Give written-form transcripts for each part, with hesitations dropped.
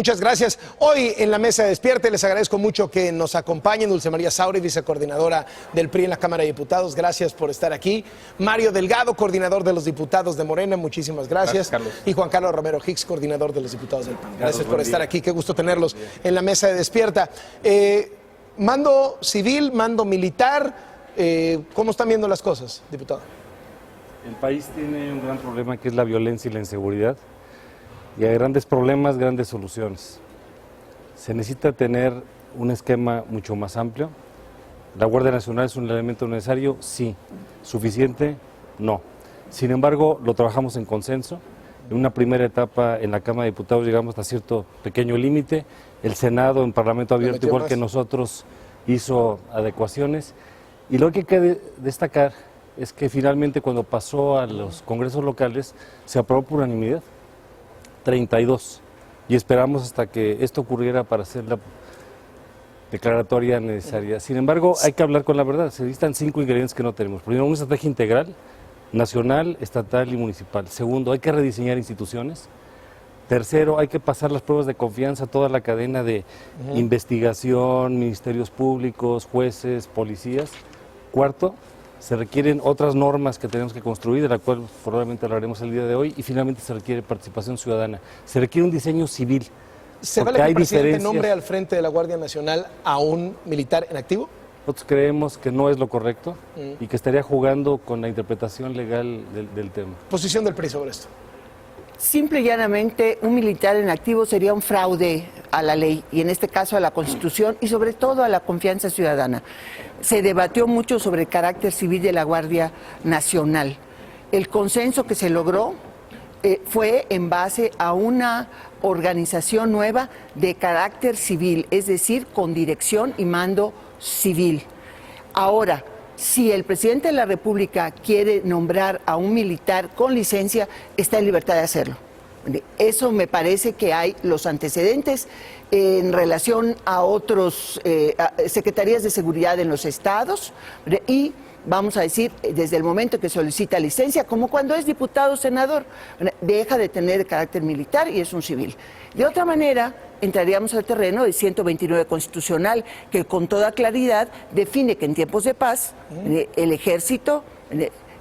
Muchas gracias. Hoy en la mesa de Despierte les agradezco mucho que nos acompañen. Dulce María Sauri, vicecoordinadora del PRI en la Cámara de Diputados, gracias por estar aquí. Mario Delgado, coordinador de los diputados de Morena, muchísimas gracias. Carlos. Y Juan Carlos Romero Hicks, coordinador de los diputados del PAN. Gracias por estar aquí, qué gusto tenerlos en la mesa de Despierta. Mando civil, mando militar, ¿cómo están viendo las cosas, diputado? El país tiene un gran problema que es la violencia y la inseguridad. Y hay grandes problemas, grandes soluciones. Se necesita tener un esquema mucho más amplio. ¿La Guardia Nacional es un elemento necesario? Sí. ¿Suficiente? No. Sin embargo, lo trabajamos en consenso. En una primera etapa en la Cámara de Diputados llegamos hasta cierto pequeño límite. El Senado, en Parlamento Abierto, igual que nosotros, hizo adecuaciones. Y lo que hay que destacar es que finalmente cuando pasó a los congresos locales se aprobó por unanimidad. 32, y esperamos hasta que esto ocurriera para hacer la declaratoria necesaria. Sin embargo, hay que hablar con la verdad. Se necesitan 5 ingredientes que no tenemos. Primero, una estrategia integral, nacional, estatal y municipal. Segundo, hay que rediseñar instituciones. Tercero, hay que pasar las pruebas de confianza a toda la cadena de investigación, ministerios públicos, jueces, policías. Cuarto, se requieren otras normas que tenemos que construir, de la cual probablemente hablaremos el día de hoy, y finalmente se requiere participación ciudadana. Se requiere un diseño civil. ¿Se vale que el presidente nombre al frente de la Guardia Nacional a un militar en activo? Nosotros creemos que no es lo correcto y que estaría jugando con la interpretación legal del tema. Posición del PRI sobre esto. Simple y llanamente, un militar en activo sería un fraude a la ley y en este caso a la Constitución y sobre todo a la confianza ciudadana. Se debatió mucho sobre el carácter civil de la Guardia Nacional. El consenso que se logró fue en base a una organización nueva de carácter civil, es decir, con dirección y mando civil. Ahora, si el presidente de la República quiere nombrar a un militar con licencia, está en libertad de hacerlo. Eso me parece que hay los antecedentes en relación a otros secretarías de seguridad en los estados y vamos a decir, desde el momento que solicita licencia, como cuando es diputado o senador, deja de tener carácter militar y es un civil. De otra manera, entraríamos al terreno del 129 constitucional, que con toda claridad define que en tiempos de paz, el ejército,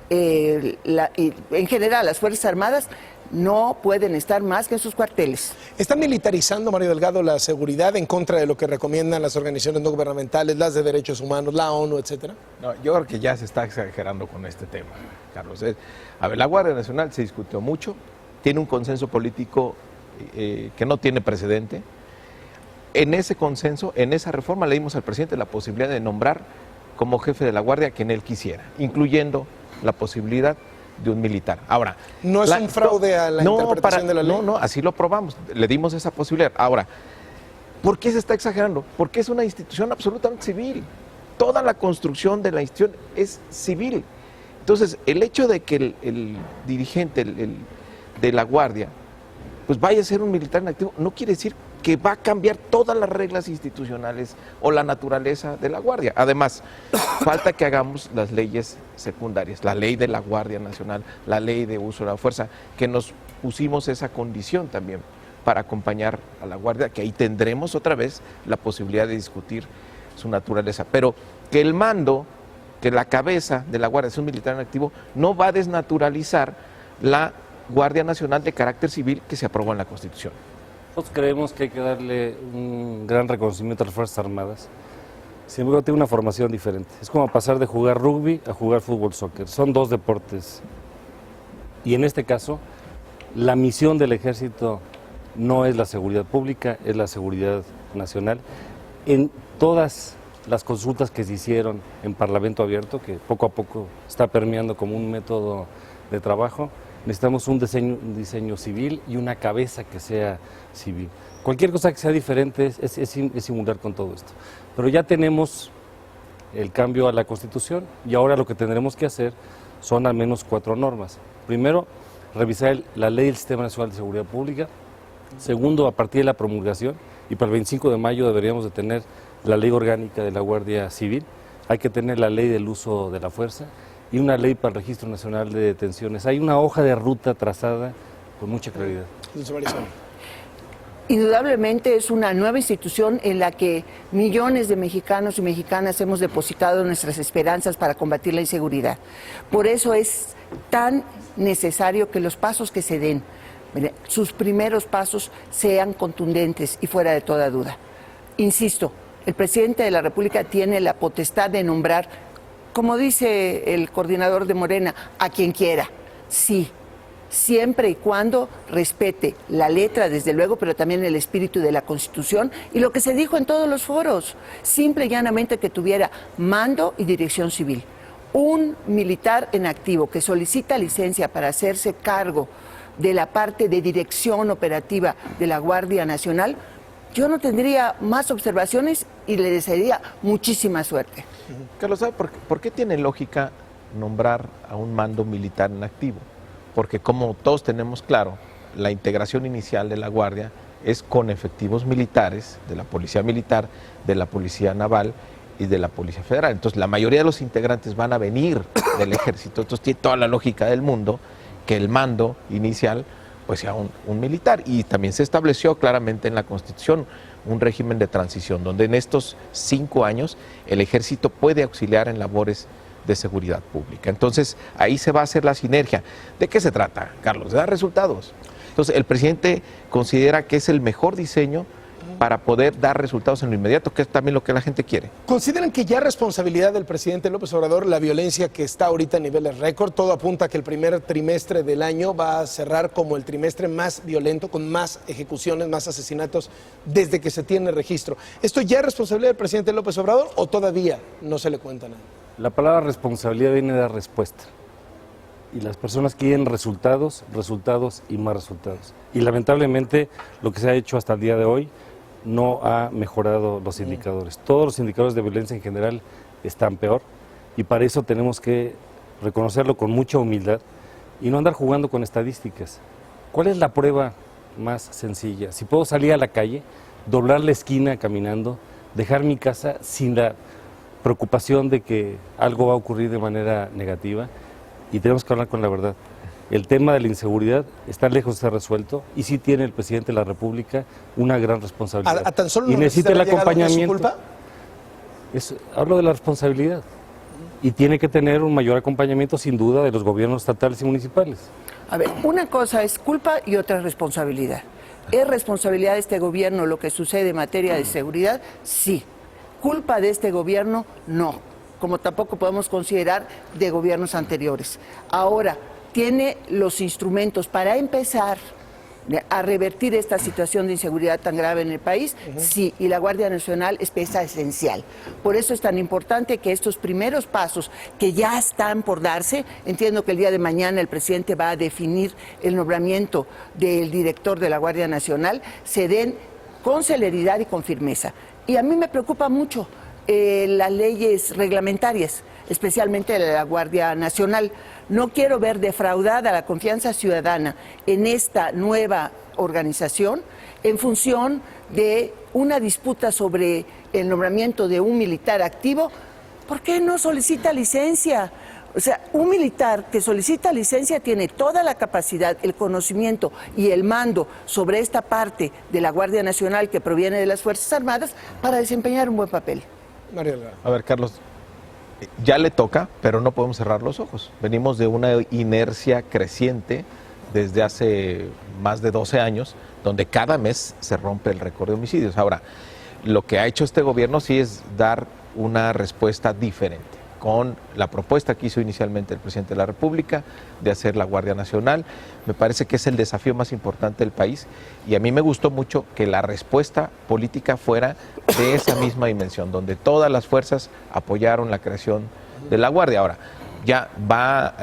en general las Fuerzas Armadas, no pueden estar más que en sus cuarteles. ¿Está militarizando, Mario Delgado, la seguridad en contra de lo que recomiendan las organizaciones no gubernamentales, las de derechos humanos, la ONU, etcétera? No, yo creo que ya se está exagerando con este tema, Carlos. A ver, la Guardia Nacional se discutió mucho, tiene un consenso político que no tiene precedente. En ese consenso, en esa reforma, le dimos al presidente la posibilidad de nombrar como jefe de la Guardia a quien él quisiera, incluyendo la posibilidad de un militar. Ahora, ¿no es un fraude a la interpretación de la ley? No, así lo aprobamos, le dimos esa posibilidad. Ahora, ¿por qué se está exagerando? Porque es una institución absolutamente civil. Toda la construcción de la institución es civil. Entonces, el hecho de que el dirigente de la Guardia pues vaya a ser un militar en activo, no quiere decir que va a cambiar todas las reglas institucionales o la naturaleza de la Guardia. Además, falta que hagamos las leyes secundarias, la ley de la Guardia Nacional, la ley de uso de la fuerza, que nos pusimos esa condición también para acompañar a la Guardia, que ahí tendremos otra vez la posibilidad de discutir su naturaleza. Pero que el mando, que la cabeza de la Guardia sea un militar en activo, no va a desnaturalizar la Guardia Nacional de carácter civil que se aprobó en la Constitución. Nosotros creemos que hay que darle un gran reconocimiento a las Fuerzas Armadas. Sin embargo, tiene una formación diferente. Es como pasar de jugar rugby a jugar fútbol, soccer. Son dos deportes. Y en este caso, la misión del Ejército no es la seguridad pública, es la seguridad nacional. En todas las consultas que se hicieron en Parlamento Abierto, que poco a poco está permeando como un método de trabajo, necesitamos un diseño civil y una cabeza que sea civil. Cualquier cosa que sea diferente es simular con todo esto. Pero ya tenemos el cambio a la Constitución y ahora lo que tendremos que hacer son al menos 4 normas. Primero, revisar la Ley del Sistema Nacional de Seguridad Pública. Segundo, a partir de la promulgación, y para el 25 de mayo deberíamos de tener la Ley Orgánica de la Guardia Civil. Hay que tener la Ley del Uso de la Fuerza y una ley para el Registro Nacional de Detenciones. Hay una hoja de ruta trazada con mucha claridad. Indudablemente es una nueva institución en la que millones de mexicanos y mexicanas hemos depositado nuestras esperanzas para combatir la inseguridad. Por eso es tan necesario que los pasos que se den, sus primeros pasos, sean contundentes y fuera de toda duda. Insisto, el presidente de la República tiene la potestad de nombrar, como dice el coordinador de Morena, a quien quiera. Sí, siempre y cuando respete la letra, desde luego, pero también el espíritu de la Constitución y lo que se dijo en todos los foros, simple y llanamente que tuviera mando y dirección civil. Un militar en activo que solicita licencia para hacerse cargo de la parte de dirección operativa de la Guardia Nacional, yo no tendría más observaciones y le desearía muchísima suerte. Carlos, ¿sabe por qué tiene lógica nombrar a un mando militar en activo? Porque como todos tenemos claro, la integración inicial de la Guardia es con efectivos militares, de la Policía Militar, de la Policía Naval y de la Policía Federal. Entonces la mayoría de los integrantes van a venir del Ejército, entonces tiene toda la lógica del mundo que el mando inicial pues sea un militar. Y también se estableció claramente en la Constitución un régimen de transición, donde en estos 5 años el Ejército puede auxiliar en labores de seguridad pública. Entonces, ahí se va a hacer la sinergia. ¿De qué se trata, Carlos? De dar resultados. Entonces, el presidente considera que es el mejor diseño para poder dar resultados en lo inmediato, que es también lo que la gente quiere. ¿Consideran que ya es responsabilidad del presidente López Obrador la violencia que está ahorita a niveles récord? Todo apunta a que el primer trimestre del año va a cerrar como el trimestre más violento, con más ejecuciones, más asesinatos desde que se tiene registro. ¿Esto ya es responsabilidad del presidente López Obrador o todavía no se le cuenta nada? La palabra responsabilidad viene de dar respuesta. Y las personas quieren resultados, resultados y más resultados. Y lamentablemente lo que se ha hecho hasta el día de hoy no ha mejorado los indicadores. Todos los indicadores de violencia en general están peor y para eso tenemos que reconocerlo con mucha humildad y no andar jugando con estadísticas. ¿Cuál es la prueba más sencilla? Si puedo salir a la calle, doblar la esquina caminando, dejar mi casa sin la preocupación de que algo va a ocurrir de manera negativa, y tenemos que hablar con la verdad. El tema de la inseguridad está lejos de ser resuelto y sí tiene el presidente de la República una gran responsabilidad. ¿A tan solo y necesita el acompañamiento. ¿Es su culpa? Hablo de la responsabilidad y tiene que tener un mayor acompañamiento sin duda de los gobiernos estatales y municipales. A ver, una cosa es culpa y otra es responsabilidad. ¿Es responsabilidad de este gobierno lo que sucede en materia de seguridad? Sí. ¿Culpa de este gobierno? No. Como tampoco podemos considerar de gobiernos anteriores. Ahora, ¿tiene los instrumentos para empezar a revertir esta situación de inseguridad tan grave en el país? Sí, y la Guardia Nacional es pieza esencial. Por eso es tan importante que estos primeros pasos que ya están por darse, entiendo que el día de mañana el presidente va a definir el nombramiento del director de la Guardia Nacional, se den con celeridad y con firmeza. Y a mí me preocupa mucho las leyes reglamentarias, especialmente la Guardia Nacional. No quiero ver defraudada la confianza ciudadana en esta nueva organización en función de una disputa sobre el nombramiento de un militar activo. ¿Por qué no solicita licencia? O sea, un militar que solicita licencia tiene toda la capacidad, el conocimiento y el mando sobre esta parte de la Guardia Nacional que proviene de las Fuerzas Armadas para desempeñar un buen papel. Mario. A ver, Carlos, ya le toca, pero no podemos cerrar los ojos. Venimos de una inercia creciente desde hace más de 12 años, donde cada mes se rompe el récord de homicidios. Ahora, lo que ha hecho este gobierno sí es dar una respuesta diferente, con la propuesta que hizo inicialmente el presidente de la República de hacer la Guardia Nacional. Me parece que es el desafío más importante del país y a mí me gustó mucho que la respuesta política fuera de esa misma dimensión, donde todas las fuerzas apoyaron la creación de la Guardia. Ahora, ya va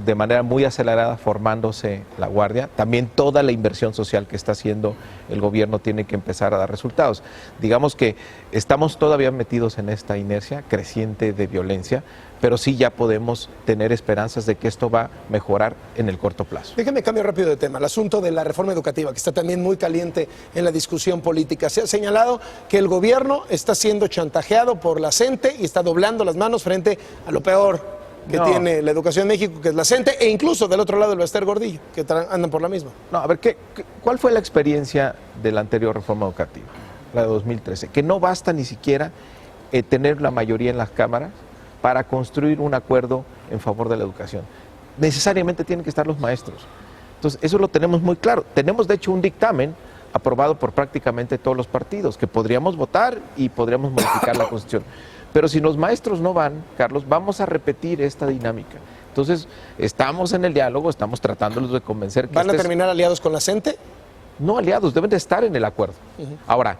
de manera muy acelerada formándose la Guardia. También toda la inversión social que está haciendo el gobierno tiene que empezar a dar resultados. Digamos que estamos todavía metidos en esta inercia creciente de violencia, pero sí ya podemos tener esperanzas de que esto va a mejorar en el corto plazo. Déjeme cambiar rápido de tema. El asunto de la reforma educativa, que está también muy caliente en la discusión política. Se ha señalado que el gobierno está siendo chantajeado por la CENTE y está doblando las manos frente a lo peor que No. tiene la educación en México, que es la CENTE, e incluso del otro lado el Bester Gordillo, que andan por la misma. No, a ver, ¿cuál fue la experiencia de la anterior reforma educativa, la de 2013? Que no basta ni siquiera tener la mayoría en las cámaras para construir un acuerdo en favor de la educación. Necesariamente tienen que estar los maestros. Entonces, eso lo tenemos muy claro. Tenemos, de hecho, un dictamen aprobado por prácticamente todos los partidos, que podríamos votar y podríamos modificar la Constitución. Pero si los maestros no van, Carlos, vamos a repetir esta dinámica. Entonces, estamos en el diálogo, estamos tratándolos de convencer que ¿Van a terminar aliados con la CENTE? no aliados, deben de estar en el acuerdo. Ahora,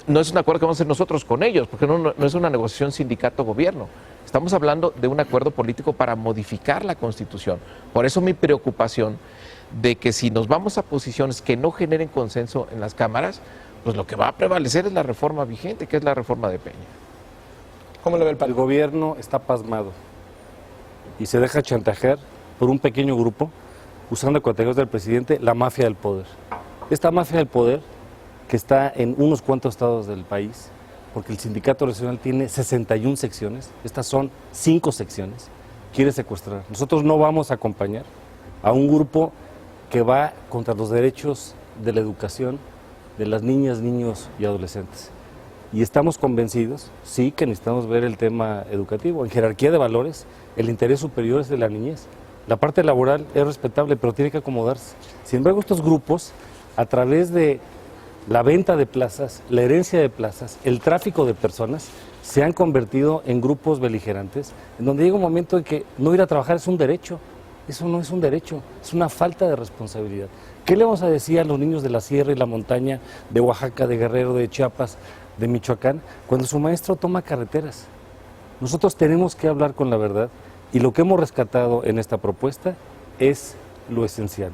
no es un acuerdo que vamos a hacer nosotros con ellos, porque no es una negociación sindicato-gobierno. Estamos hablando de un acuerdo político para modificar la Constitución. Por eso mi preocupación de que si nos vamos a posiciones que no generen consenso en las cámaras, pues lo que va a prevalecer es la reforma vigente, que es la reforma de Peña. ¿Cómo lo ve el El PAN? gobierno está pasmado y se deja chantajear por un pequeño grupo, usando categorías del presidente, la mafia del poder. Esta mafia del poder, que está en unos cuantos estados del país, porque el sindicato nacional tiene 61 secciones, estas son 5 secciones, quiere secuestrar. Nosotros no vamos a acompañar a un grupo que va contra los derechos de la educación de las niñas, niños y adolescentes. Y estamos convencidos, sí, que necesitamos ver el tema educativo. En jerarquía de valores, el interés superior es de la niñez. La parte laboral es respetable, pero tiene que acomodarse. Sin embargo, estos grupos, a través de la venta de plazas, la herencia de plazas, el tráfico de personas, se han convertido en grupos beligerantes, en donde llega un momento en que no ir a trabajar es un derecho. Eso no es un derecho, es una falta de responsabilidad. ¿Qué le vamos a decir a los niños de la sierra y la montaña, de Oaxaca, de Guerrero, de Chiapas, de Michoacán, cuando su maestro toma carreteras? Nosotros tenemos que hablar con la verdad, y lo que hemos rescatado en esta propuesta es lo esencial.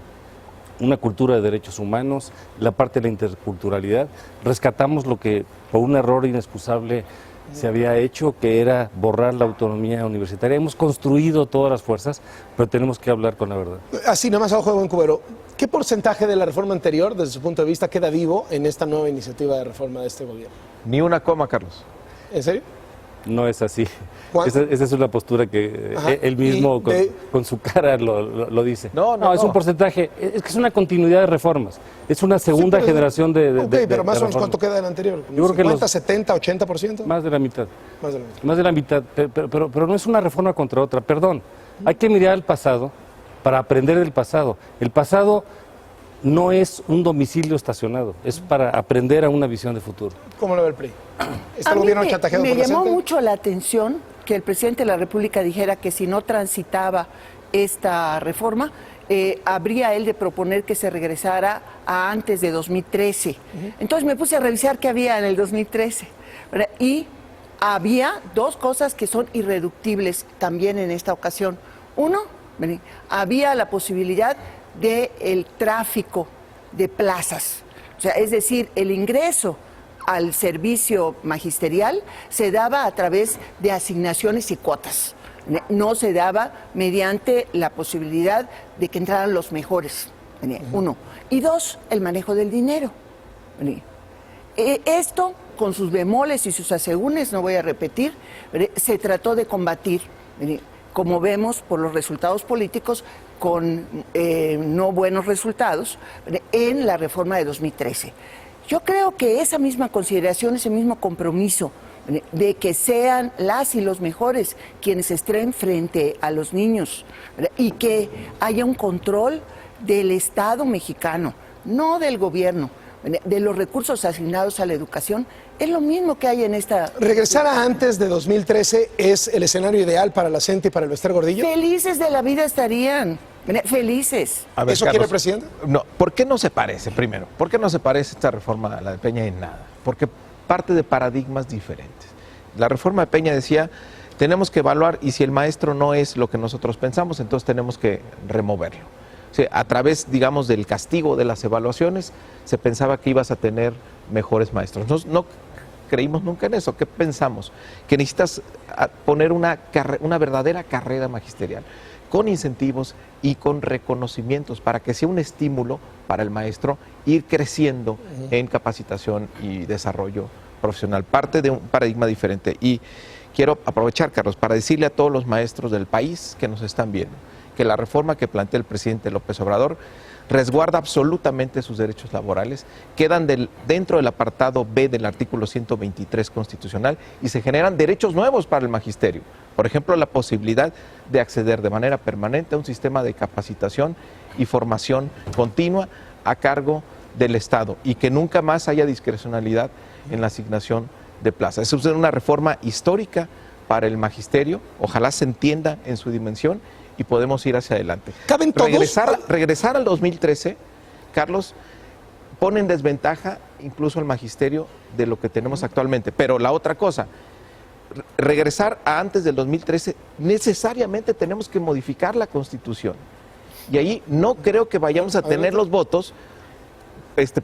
Una cultura de derechos humanos, la parte de la interculturalidad. Rescatamos lo que por un error inexcusable se había hecho, que era borrar la autonomía universitaria. Hemos construido todas las fuerzas, pero tenemos que hablar con la verdad. Así, nada más a ojo de buen cubero, ¿qué porcentaje de la reforma anterior, desde su punto de vista, queda vivo en esta nueva iniciativa de reforma de este gobierno? Ni una coma, Carlos. ¿En serio? No es así. ¿Cuánto? Esa es una postura que Ajá. él mismo Y con su cara lo dice. No, es un porcentaje, es que es una continuidad de reformas. Es una segunda pero- generación de Ok, pero más o menos, reformas. ¿cuánto queda del anterior? Yo creo que 50, los- 70, 80%? Más de la mitad. Más de la mitad. Más de la mitad, pero no es una reforma contra otra, perdón. Hay que mirar al pasado para aprender del pasado. El pasado no es un domicilio estacionado, es para aprender a una visión de futuro. ¿Cómo lo ve el PRI? ¿Está A el mí gobierno chantajeado me por la llamó CENTE? mucho la atención que el presidente de la República dijera que si no transitaba esta reforma, habría él de proponer que se regresara a antes de 2013. Entonces me puse a revisar qué había en el 2013, ¿verdad? Y había dos cosas que son irreductibles también en esta ocasión. Uno, había la posibilidad del tráfico de plazas, o sea, es decir, el ingreso al servicio magisterial se daba a través de asignaciones y cuotas, no se daba mediante la posibilidad de que entraran los mejores, uno. Y dos, el manejo del dinero. Esto, con sus bemoles y sus asegúnes, no voy a repetir, se trató de combatir, como vemos por los resultados políticos, con no buenos resultados, en la reforma de 2013. Yo creo que esa misma consideración, ese mismo compromiso de que sean las y los mejores quienes estén frente a los niños, ¿verdad? Y que haya un control del Estado mexicano, no del gobierno, de los recursos asignados a la educación, es lo mismo que hay en esta... ¿Regresar a antes de 2013 es el escenario ideal para la CENTE y para el Bester Gordillo? Felices de la vida estarían, felices. A ver, ¿Eso quiere el presidente? No, ¿por qué no se parece, primero? ¿Por qué no se parece esta reforma a la de Peña en nada? Porque parte de paradigmas diferentes. La reforma de Peña decía, tenemos que evaluar y si el maestro no es lo que nosotros pensamos, entonces tenemos que removerlo. O sea, a través, digamos, del castigo de las evaluaciones, se pensaba que ibas a tener mejores maestros. No creímos nunca en eso. ¿Qué pensamos? Que necesitas poner una verdadera carrera magisterial, con incentivos y con reconocimientos, para que sea un estímulo para el maestro ir creciendo en capacitación y desarrollo profesional. Parte de un paradigma diferente. Y quiero aprovechar, Carlos, para decirle a todos los maestros del país que nos están viendo que la reforma que plantea el presidente López Obrador resguarda absolutamente sus derechos laborales, quedan dentro del apartado B del artículo 123 constitucional y se generan derechos nuevos para el magisterio. Por ejemplo, la posibilidad de acceder de manera permanente a un sistema de capacitación y formación continua a cargo del Estado y que nunca más haya discrecionalidad en la asignación de plazas. Eso es una reforma histórica para el magisterio, ojalá se entienda en su dimensión y podemos ir hacia adelante. ¿Caben todos? Regresar al 2013, Carlos, pone en desventaja incluso al magisterio de lo que tenemos actualmente. Pero la otra cosa, regresar a antes del 2013, necesariamente tenemos que modificar la Constitución. Y ahí no creo que vayamos a tener los votos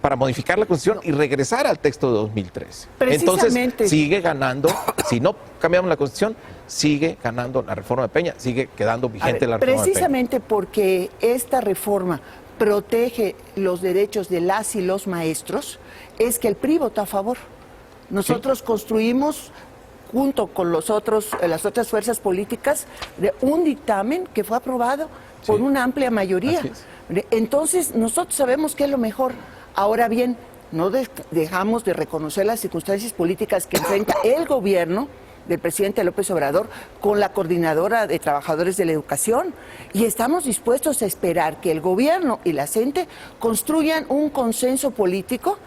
para modificar la Constitución y regresar al texto de 2013. Entonces, sigue ganando, si no cambiamos la Constitución, sigue ganando la reforma de Peña, sigue quedando vigente la reforma de Peña. Precisamente porque esta reforma protege los derechos de las y los maestros, es que el PRI votó a favor. Nosotros construimos, junto con las otras fuerzas políticas, de un dictamen que fue aprobado por una amplia mayoría. Entonces, nosotros sabemos que es lo mejor. Ahora bien, no dejamos de reconocer las circunstancias políticas que enfrenta el gobierno del presidente López Obrador con la Coordinadora de Trabajadores de la Educación, y estamos dispuestos a esperar que el gobierno y la CENTE construyan un consenso político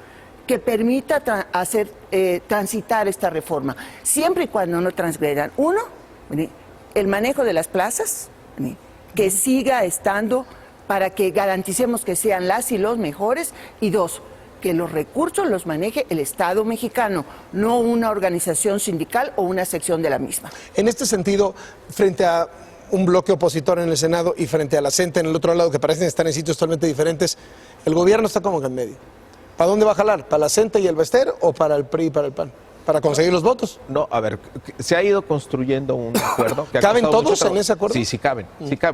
que permita transitar esta reforma, siempre y cuando no transgredan, uno, el manejo de las plazas, que siga estando para que garanticemos que sean las y los mejores, y dos, que los recursos los maneje el Estado mexicano, no una organización sindical o una sección de la misma. En este sentido, frente a un bloque opositor en el Senado y frente a la CENTE en el otro lado, que parecen estar en sitios totalmente diferentes, el gobierno está como que en medio. ¿Para dónde va a jalar? ¿Para la CENTE y el Bester o para el PRI y para el PAN? ¿Para conseguir los votos? No, a ver, se ha ido construyendo un acuerdo. ¿Caben todos en ese acuerdo? Sí, sí caben.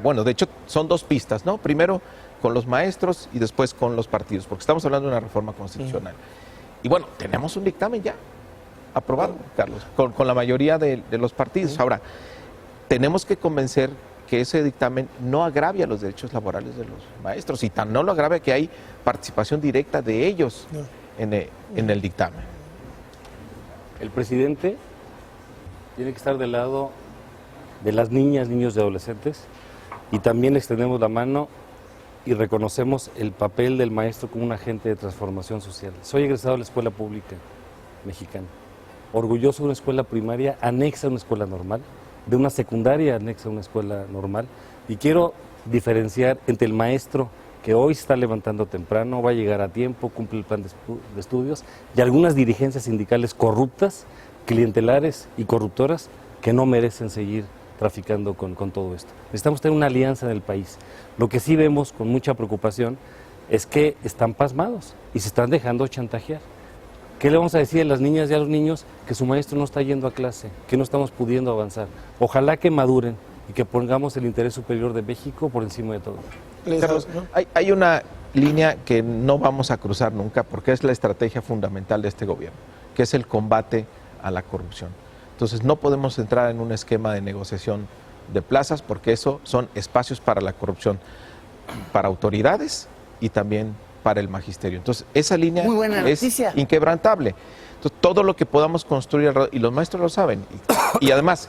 Bueno, de hecho, son dos pistas, ¿no? Primero con los maestros y después con los partidos, porque estamos hablando de una reforma constitucional. Y bueno, tenemos un dictamen ya aprobado, Carlos, con la mayoría de los partidos. Ahora, tenemos que convencer que ese dictamen no agravia los derechos laborales de los maestros, y tan no lo agravia que hay participación directa de ellos en el dictamen. El presidente tiene que estar del lado de las niñas, niños y adolescentes, y también extendemos la mano y reconocemos el papel del maestro como un agente de transformación social. Soy egresado de la escuela pública mexicana, orgulloso de una escuela primaria anexa a una escuela normal, de una secundaria anexa a una escuela normal, y quiero diferenciar entre el maestro que hoy se está levantando temprano, va a llegar a tiempo, cumple el plan de estudios, y algunas dirigencias sindicales corruptas, clientelares y corruptoras que no merecen seguir traficando con todo esto. Necesitamos tener una alianza en el país. Lo que sí vemos con mucha preocupación es que están pasmados y se están dejando chantajear. ¿Qué le vamos a decir a las niñas y a los niños? Que su maestro no está yendo a clase, que no estamos pudiendo avanzar. Ojalá que maduren y que pongamos el interés superior de México por encima de todo. Carlos, hay una línea que no vamos a cruzar nunca, porque es la estrategia fundamental de este gobierno, que es el combate a la corrupción. Entonces no podemos entrar en un esquema de negociación de plazas, porque eso son espacios para la corrupción, para autoridades y también para el magisterio. Entonces esa línea es inquebrantable. Entonces, todo lo que podamos construir, y los maestros lo saben, y además,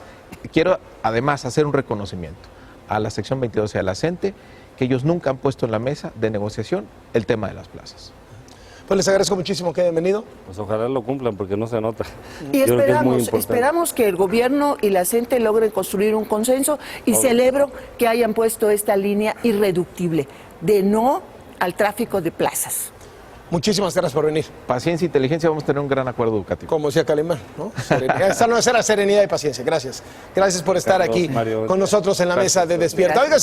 quiero hacer un reconocimiento a la sección 22 y a la CENTE, que ellos nunca han puesto en la mesa de negociación el tema de las plazas. Pues les agradezco muchísimo que hayan venido. Pues ojalá lo cumplan, porque no se nota. Y esperamos que el gobierno y la CENTE logren construir un consenso, y celebro que hayan puesto esta línea irreductible de no al tráfico de plazas. Muchísimas gracias por venir. Paciencia e inteligencia, vamos a tener un gran acuerdo educativo. Como decía Calimán, ¿no? Esta no es la serenidad y paciencia. Gracias. Gracias por estar aquí con nosotros en la mesa de Despierta. Oiga,